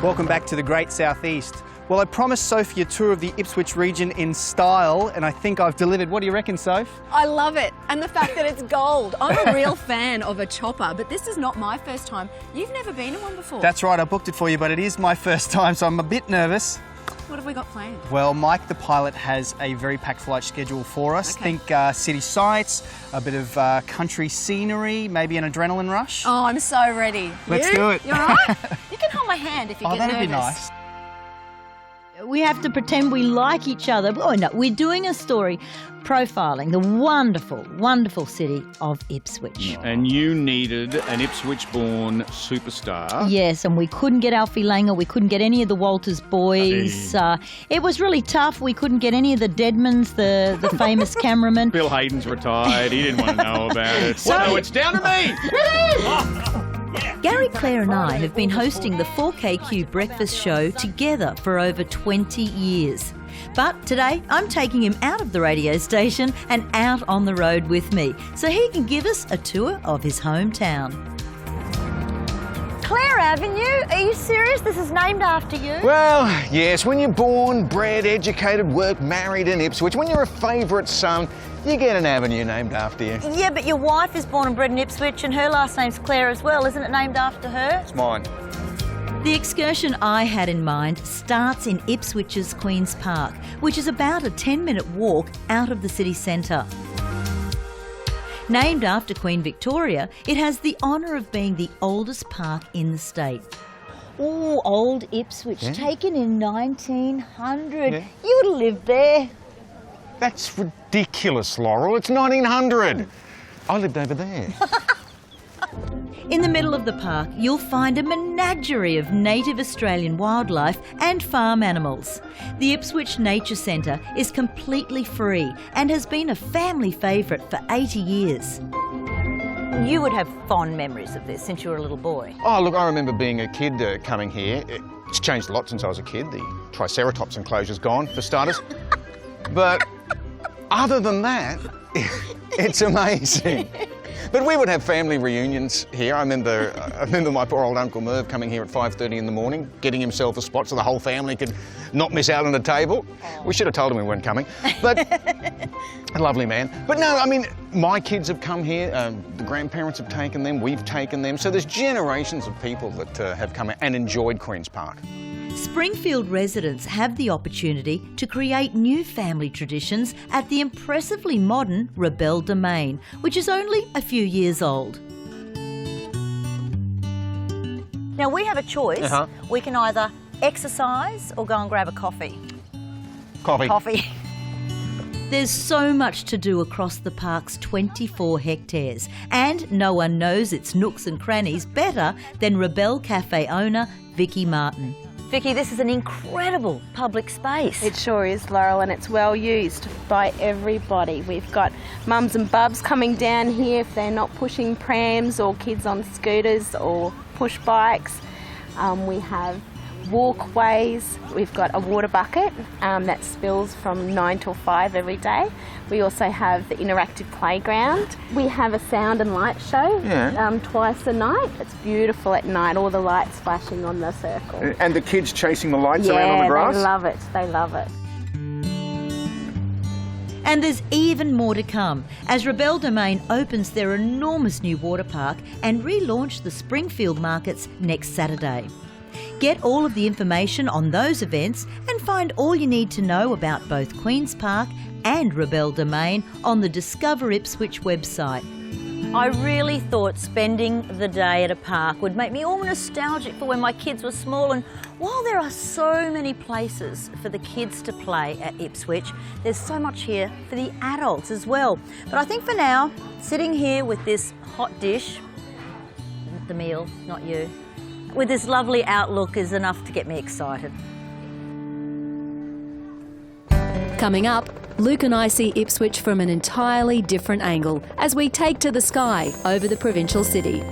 Welcome back to the Great Southeast. Well, I promised Sophie a tour of the Ipswich region in style, and I think I've delivered. What do you reckon, Soph? I love it, and the fact that it's gold. I'm a real fan of a chopper, but this is not my first time. You've never been in one before? That's right, I booked it for you, but it is my first time, so I'm a bit nervous. What have we got planned? Well, Mike the pilot has a very packed flight schedule for us. Okay. Think city sights, a bit of country scenery, maybe an adrenaline rush. Oh, I'm so ready. Let's do it. You all right? You can hold my hand if you get nervous. That'd be nice. We have to pretend we like each other. Oh no, we're doing a story profiling the wonderful, wonderful city of Ipswich. And you needed an Ipswich-born superstar. Yes, and we couldn't get Alfie Langer, we couldn't get any of the Walters boys. It was really tough. We couldn't get any of the Deadmans, the famous cameraman. Bill Hayden's retired. He didn't want to know about it. Well, no, it's down to me. Gary, Claire and I have been hosting the 4KQ breakfast show together for over 20 years. But today I'm taking him out of the radio station and out on the road with me so he can give us a tour of his hometown. Clare Avenue? Are you serious? This is named after you? Well, yes, when you're born, bred, educated, worked, married in Ipswich, when you're a favourite son, you get an avenue named after you. Yeah, but your wife is born and bred in Ipswich and her last name's Clare as well. Isn't it named after her? It's mine. The excursion I had in mind starts in Ipswich's Queen's Park, which is about a 10-minute walk out of the city centre. Named after Queen Victoria, it has the honour of being the oldest park in the state. Oh, old Ipswich, taken in 1900. Yeah. You would have lived there. That's ridiculous, Laurel. It's 1900. I lived over there. In the middle of the park, you'll find a menagerie of native Australian wildlife and farm animals. The Ipswich Nature Centre is completely free and has been a family favourite for 80 years. You would have fond memories of this since you were a little boy. Oh, look, I remember being a kid coming here. It's changed a lot since I was a kid. The Triceratops enclosure's gone, for starters. But other than that, it's amazing. But we would have family reunions here. I remember my poor old Uncle Merv coming here at 5:30 in the morning, getting himself a spot so the whole family could not miss out on a table. We should have told him we weren't coming. But a lovely man. But no, I mean, my kids have come here, the grandparents have taken them, we've taken them. So there's generations of people that have come and enjoyed Queen's Park. Springfield residents have the opportunity to create new family traditions at the impressively modern Robelle domain, which is only a few years old. Now we have a choice. We can either exercise or go and grab a coffee. Coffee. There's so much to do across the park's 24 hectares, and no one knows its nooks and crannies better than Robelle Cafe owner Vicky Martin. Vicky, this is an incredible public space. It sure is, Laurel, and it's well used by everybody. We've got mums and bubs coming down here if they're not pushing prams or kids on scooters or push bikes. We have walkways. We've got a water bucket that spills from 9 till 5 every day. We also have the interactive playground. We have a sound and light show twice a night. It's beautiful at night, all the lights flashing on the circle. And the kids chasing the lights around on the grass? Yeah, they love it. They love it. And there's even more to come as Robelle Domain opens their enormous new water park and relaunch the Springfield markets next Saturday. Get all of the information on those events and find all you need to know about both Queen's Park and Robelle Domain on the Discover Ipswich website. I really thought spending the day at a park would make me all nostalgic for when my kids were small, and while there are so many places for the kids to play at Ipswich, there's so much here for the adults as well. But I think for now, sitting here with this hot dish, the meal, not you, with this lovely outlook is enough to get me excited. Coming up, Luke and I see Ipswich from an entirely different angle as we take to the sky over the provincial city.